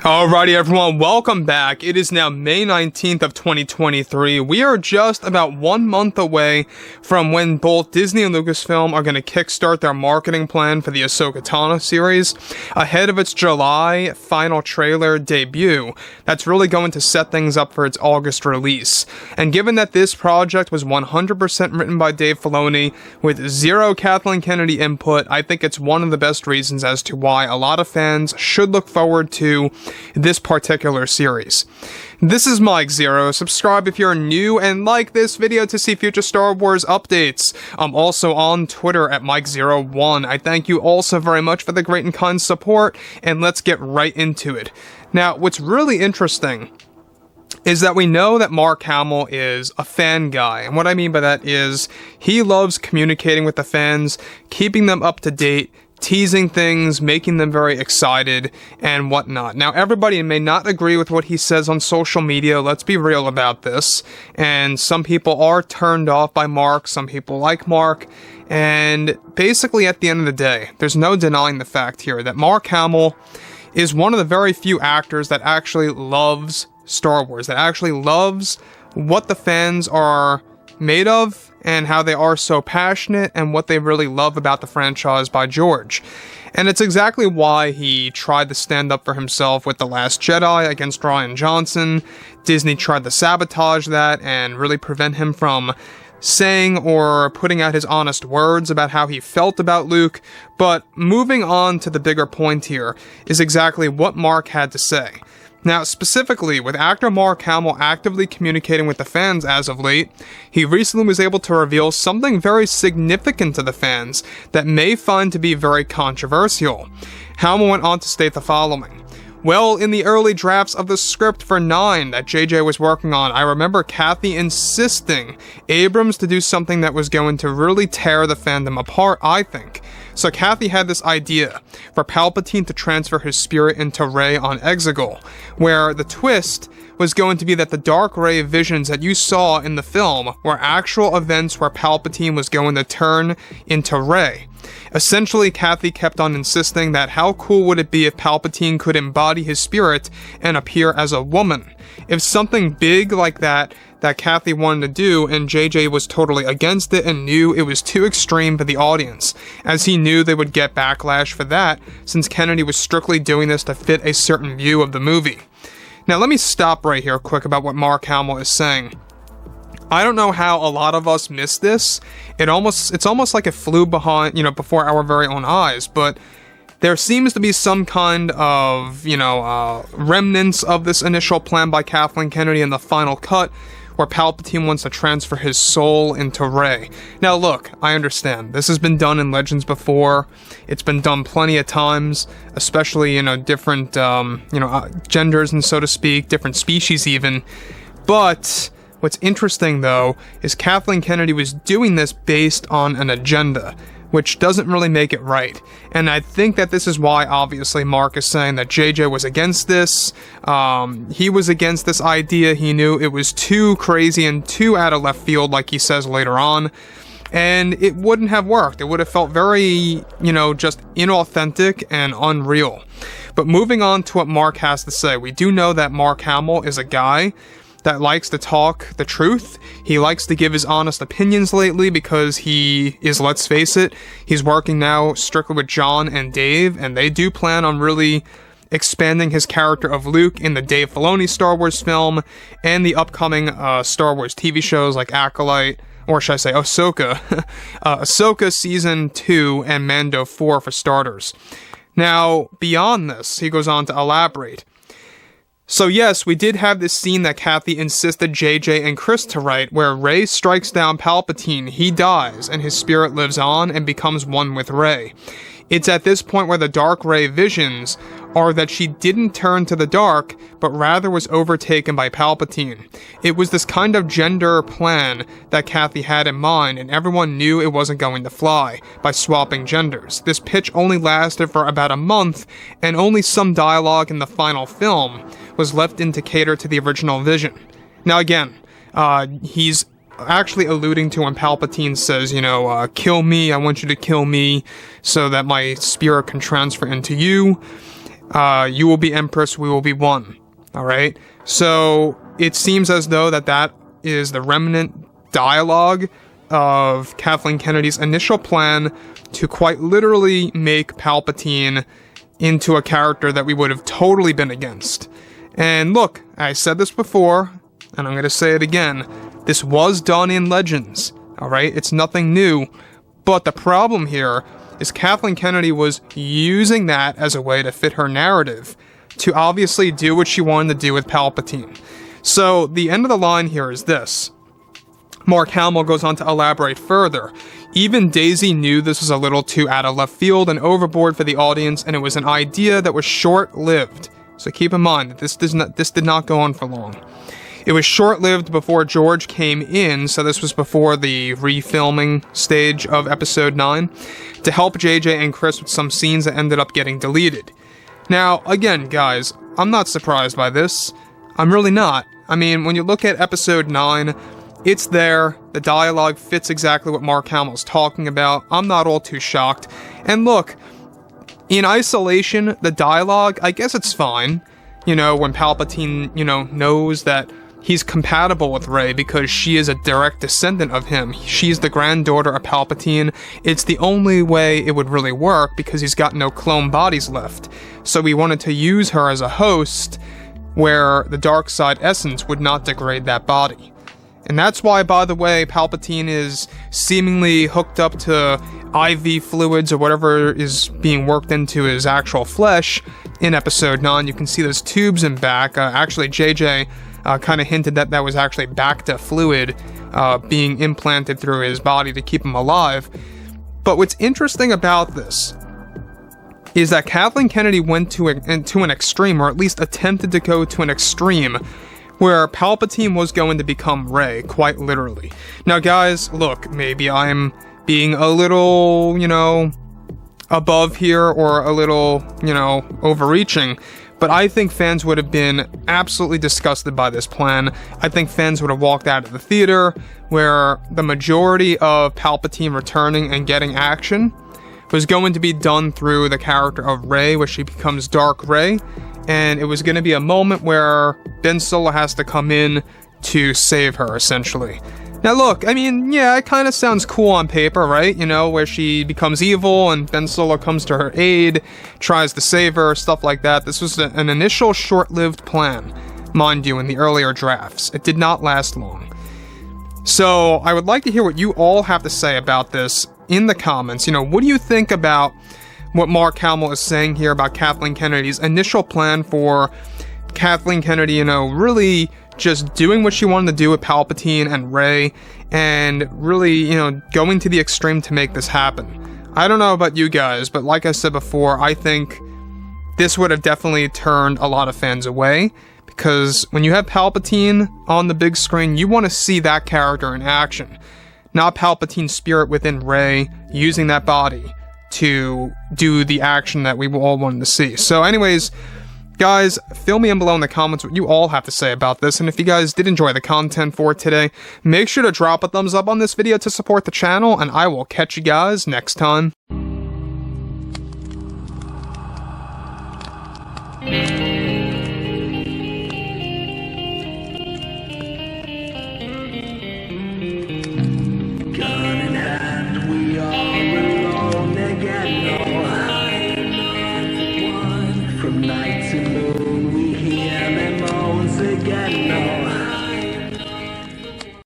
Alrighty everyone, welcome back. It is now May 19th of 2023. We are just about 1 month away from when both Disney and Lucasfilm are going to kickstart their marketing plan for the Ahsoka Tano series, ahead of its July final trailer debut that's really going to set things up for its August release. And given that this project was 100% written by Dave Filoni with zero Kathleen Kennedy input, I think it's one of the best reasons as to why a lot of fans should look forward to this particular series. This is Mike Zero. Subscribe if you're new and like this video to see future Star Wars updates. I'm also on Twitter at Mike01. I thank you all so very much for the great and kind support, and let's get right into it. Now, what's really interesting is that we know that Mark Hamill is a fan guy, and what I mean by that is he loves communicating with the fans, keeping them up to date, teasing things, making them very excited, and whatnot. Now, everybody may not agree with what he says on social media, let's be real about this, and some people are turned off by Mark, some people like Mark, and basically at the end of the day, there's no denying the fact here that Mark Hamill is one of the very few actors that actually loves Star Wars, that actually loves what the fans are made of, and how they are so passionate, and what they really love about the franchise by George. And it's exactly why he tried to stand up for himself with The Last Jedi against Rian Johnson. Disney tried to sabotage that and really prevent him from saying or putting out his honest words about how he felt about Luke. But moving on to the bigger point here is exactly what Mark had to say. Now, specifically, with actor Mark Hamill actively communicating with the fans as of late, he recently was able to reveal something very significant to the fans that may find to be very controversial. Hamill went on to state the following. Well, in the early drafts of the script for 9 that JJ was working on, I remember Kathy insisting Abrams to do something that was going to really tear the fandom apart, I think. So Kathy had this idea for Palpatine to transfer his spirit into Rey on Exegol, where the twist was going to be that the dark Rey visions that you saw in the film were actual events where Palpatine was going to turn into Rey. Essentially, Kathy kept on insisting that how cool would it be if Palpatine could embody his spirit and appear as a woman. If something big like that Kathy wanted to do, and JJ was totally against it and knew it was too extreme for the audience, as he knew they would get backlash for that, since Kennedy was strictly doing this to fit a certain view of the movie. Now let me stop right here quick about what Mark Hamill is saying. I don't know how a lot of us missed this. It's almost like it flew before our very own eyes, but there seems to be some kind of, remnants of this initial plan by Kathleen Kennedy in the final cut, where Palpatine wants to transfer his soul into Rey. Now look, I understand. This has been done in Legends before. It's been done plenty of times, especially, different, genders and so to speak, different species even. But what's interesting, though, is Kathleen Kennedy was doing this based on an agenda, which doesn't really make it right. And I think that this is why, obviously, Mark is saying that JJ was against this. He was against this idea. He knew it was too crazy and too out of left field, like he says later on. And it wouldn't have worked. It would have felt very, just inauthentic and unreal. But moving on to what Mark has to say, we do know that Mark Hamill is a guy that likes to talk the truth. He likes to give his honest opinions lately because he is, let's face it, he's working now strictly with John and Dave, and they do plan on really expanding his character of Luke in the Dave Filoni Star Wars film and the upcoming Star Wars TV shows like Acolyte, or should I say Ahsoka, Ahsoka Season 2 and Mando 4 for starters. Now, beyond this, he goes on to elaborate. So yes, we did have this scene that Kathy insisted JJ and Chris to write, where Rey strikes down Palpatine, he dies, and his spirit lives on and becomes one with Rey. It's at this point where the dark Rey visions are that she didn't turn to the dark, but rather was overtaken by Palpatine. It was this kind of gender plan that Kathy had in mind, and everyone knew it wasn't going to fly by swapping genders. This pitch only lasted for about a month, and only some dialogue in the final film was left in to cater to the original vision. Now again, he's actually alluding to when Palpatine says, kill me, I want you to kill me, so that my spirit can transfer into you. You will be Empress, we will be one. Alright? So, it seems as though that is the remnant dialogue of Kathleen Kennedy's initial plan to quite literally make Palpatine into a character that we would have totally been against. And look, I said this before, and I'm going to say it again. This was done in Legends, alright? It's nothing new. But the problem here is Kathleen Kennedy was using that as a way to fit her narrative, to obviously do what she wanted to do with Palpatine. So, the end of the line here is this. Mark Hamill goes on to elaborate further. Even Daisy knew this was a little too out of left field and overboard for the audience, and it was an idea that was short-lived. So keep in mind that this did not go on for long. It was short-lived before George came in, so this was before the refilming stage of Episode 9, to help JJ and Chris with some scenes that ended up getting deleted. Now, again, guys, I'm not surprised by this. I'm really not. I mean, when you look at Episode 9, it's there, the dialogue fits exactly what Mark Hamill's talking about, I'm not all too shocked. And look, in isolation, the dialogue, I guess it's fine. You know, when Palpatine, knows that he's compatible with Rey because she is a direct descendant of him. She's the granddaughter of Palpatine. It's the only way it would really work because he's got no clone bodies left. So we wanted to use her as a host where the dark side essence would not degrade that body. And that's why, by the way, Palpatine is seemingly hooked up to IV fluids or whatever is being worked into his actual flesh in Episode 9. You can see those tubes in back. Actually, JJ kind of hinted that was actually Bacta fluid being implanted through his body to keep him alive. But what's interesting about this is that Kathleen Kennedy went to an extreme, or at least attempted to go to an extreme, where Palpatine was going to become Rey, quite literally. Now guys, look, maybe I'm being a little, above here, or a little, overreaching, but I think fans would have been absolutely disgusted by this plan. I think fans would have walked out of the theater, where the majority of Palpatine returning and getting action was going to be done through the character of Rey, where she becomes Dark Rey, and it was going to be a moment where Ben Solo has to come in to save her, essentially. Now look, I mean, yeah, it kind of sounds cool on paper, right? Where she becomes evil and Ben Solo comes to her aid, tries to save her, stuff like that. This was an initial short-lived plan, mind you, in the earlier drafts. It did not last long. So, I would like to hear what you all have to say about this in the comments. What do you think about what Mark Hamill is saying here about Kathleen Kennedy's initial plan for Kathleen Kennedy, really just doing what she wanted to do with Palpatine and Rey, and really, going to the extreme to make this happen. I don't know about you guys, but like I said before, I think this would have definitely turned a lot of fans away, because when you have Palpatine on the big screen, you want to see that character in action, not Palpatine's spirit within Rey using that body to do the action that we all wanted to see. So anyways, guys, fill me in below in the comments what you all have to say about this, and if you guys did enjoy the content for today, make sure to drop a thumbs up on this video to support the channel, and I will catch you guys next time.